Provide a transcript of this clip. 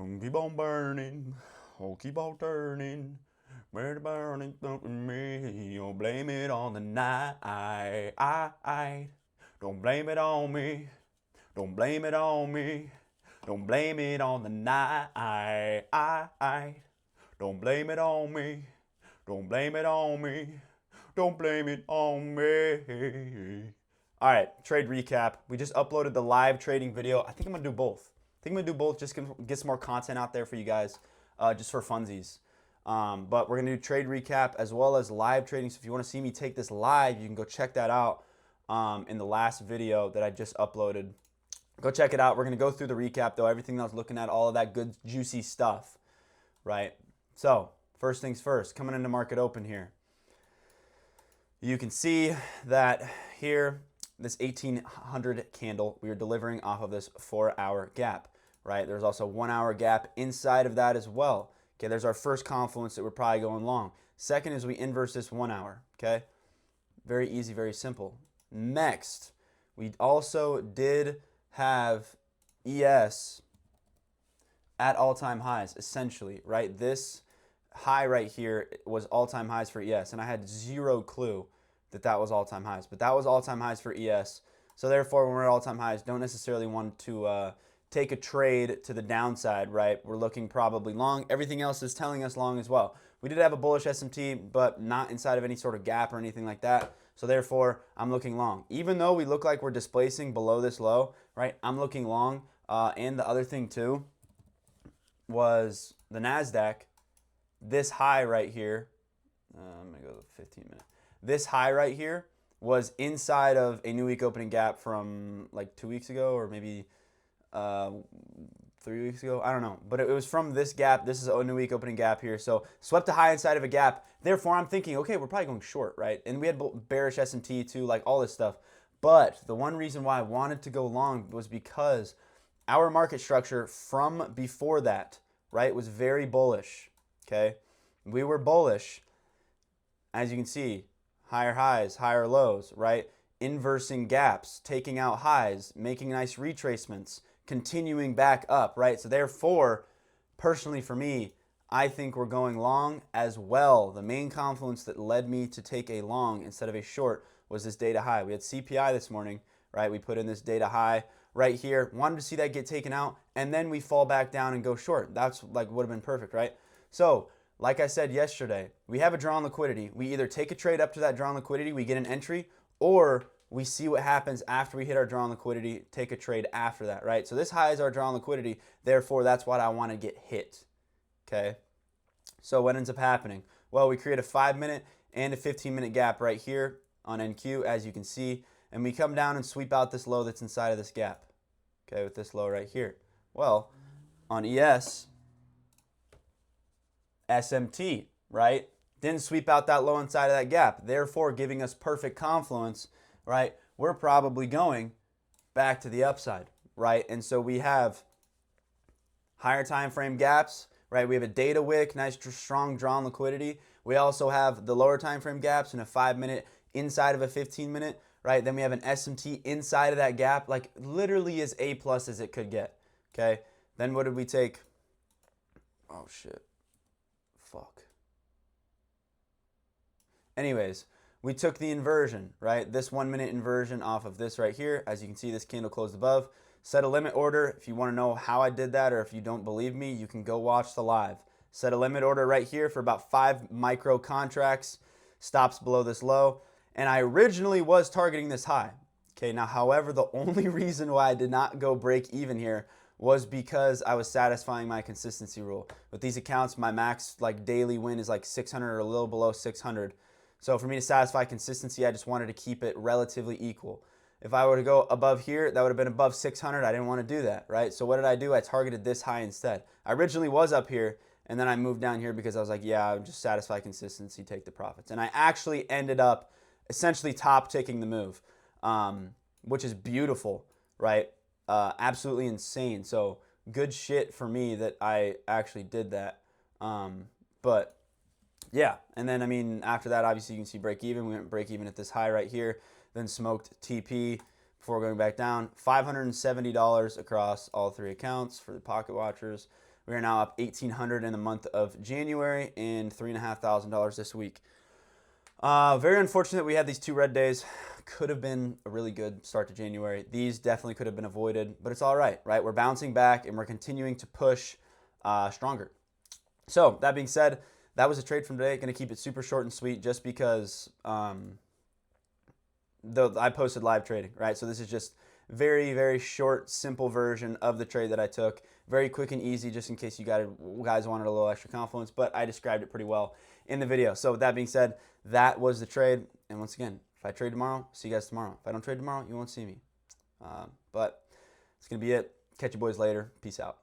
Keep on burning, oh, keep on turning. Where the burning thumping me? Don't blame it on the night. Don't blame it on me. Don't blame it on me. Don't blame it on the night. Don't blame it on me. Don't blame it on me. Don't blame it on me. All right, trade recap. We just uploaded the live trading video. I think I'm gonna do both. Just get some more content out there for you guys, just for funsies. But we're gonna do trade recap as well as live trading. So if you want to see me take this live, you can go check that out in the last video that I just uploaded. Go check it out. We're gonna go through the recap though, everything that I was looking at, all of that good juicy stuff, right? So first things first, coming into market open here. You can see that here, this 1800 candle, we are delivering off of this 4-hour gap, right? There's also 1-hour gap inside of that as well. Okay, there's our first confluence that we're probably going long. Second is we inverse this 1 hour, okay? Very easy, very simple. Next, we also did have ES at all-time highs, essentially, right? This high right here was all-time highs for ES, and I had zero clue that that was all-time highs, but that was all-time highs for ES. So therefore, when we're at all-time highs, don't necessarily want to take a trade to the downside, right? We're looking probably long. Everything else is telling us long as well. We did have a bullish SMT, but not inside of any sort of gap or anything like that. So therefore, I'm looking long. Even though we look like we're displacing below this low, right? I'm looking long. And the other thing too was the NASDAQ. This high right here, I'm gonna go 15 minutes. This high right here was inside of a new week opening gap from like 2 weeks ago, or maybe 3 weeks ago. I don't know, but it was from this gap. This is a new week opening gap here. So swept a high inside of a gap. Therefore, I'm thinking, okay, we're probably going short, right? And we had bearish S&T too, like all this stuff. But the one reason why I wanted to go long was because our market structure from before that, right, was very bullish. Okay, we were bullish, as you can see, higher highs, higher lows, right? Inversing gaps, taking out highs, making nice retracements, continuing back up, right? So therefore, personally for me, I think we're going long as well. The main confluence that led me to take a long instead of a short was this data high. We had CPI this morning, right? We put in this data high right here, wanted to see that get taken out, and then we fall back down and go short. That's like would have been perfect, right? So like I said yesterday, we have a drawn liquidity. We either take a trade up to that drawn liquidity, we get an entry, or we see what happens after we hit our drawn liquidity, take a trade after that, right? So this high is our drawn liquidity. Therefore, that's what I want to get hit, okay? So what ends up happening? Well, we create a 5-minute and a 15-minute gap right here on NQ, as you can see, and we come down and sweep out this low that's inside of this gap, okay, with this low right here. Well, on ES, SMT, right? Didn't sweep out that low inside of that gap, therefore giving us perfect confluence, right? We're probably going back to the upside, right? And so we have higher time frame gaps, right? We have a data wick, nice strong drawn liquidity. We also have the lower time frame gaps in a 5-minute inside of a 15-minute, right? Then we have an SMT inside of that gap, like literally as A+ as it could get, okay? Then what did we take? Oh shit. Fuck. Anyways, we took the inversion, right? This 1-minute inversion off of this right here. As you can see, this candle closed above. Set a limit order. If you want to know how I did that, or if you don't believe me, you can go watch the live. Set a limit order right here for about 5 micro contracts. Stops below this low. And I originally was targeting this high. Okay, now, however, the only reason why I did not go break even here was because I was satisfying my consistency rule. With these accounts, my max like daily win is like 600 or a little below 600. So for me to satisfy consistency, I just wanted to keep it relatively equal. If I were to go above here, that would have been above 600. I didn't want to do that, right? So what did I do? I targeted this high instead. I originally was up here, and then I moved down here because I was like, yeah, I'll just satisfy consistency, take the profits. And I actually ended up essentially top ticking the move, which is beautiful, right? Absolutely insane. So good shit for me that I actually did that. But yeah, and then I mean after that, obviously you can see break even. We went break even at this high right here, then smoked TP before going back down. $570 across all 3 accounts for the pocket watchers. We are now up $1,800 in the month of January and $3,500 this week. Very unfortunate we had these 2 red days. Could have been a really good start to January. These definitely could have been avoided, but it's all right, right? We're bouncing back and we're continuing to push stronger. So that being said, that was a trade from today. Going to keep it super short and sweet just because I posted live trading, right? So this is just very, very short, simple version of the trade that I took. Very quick and easy, just in case you guys wanted a little extra confidence, but I described it pretty well in the video. So with that being said, that was the trade. And once again, if I trade tomorrow, see you guys tomorrow. If I don't trade tomorrow, you won't see me. But it's going to be it. Catch you boys later. Peace out.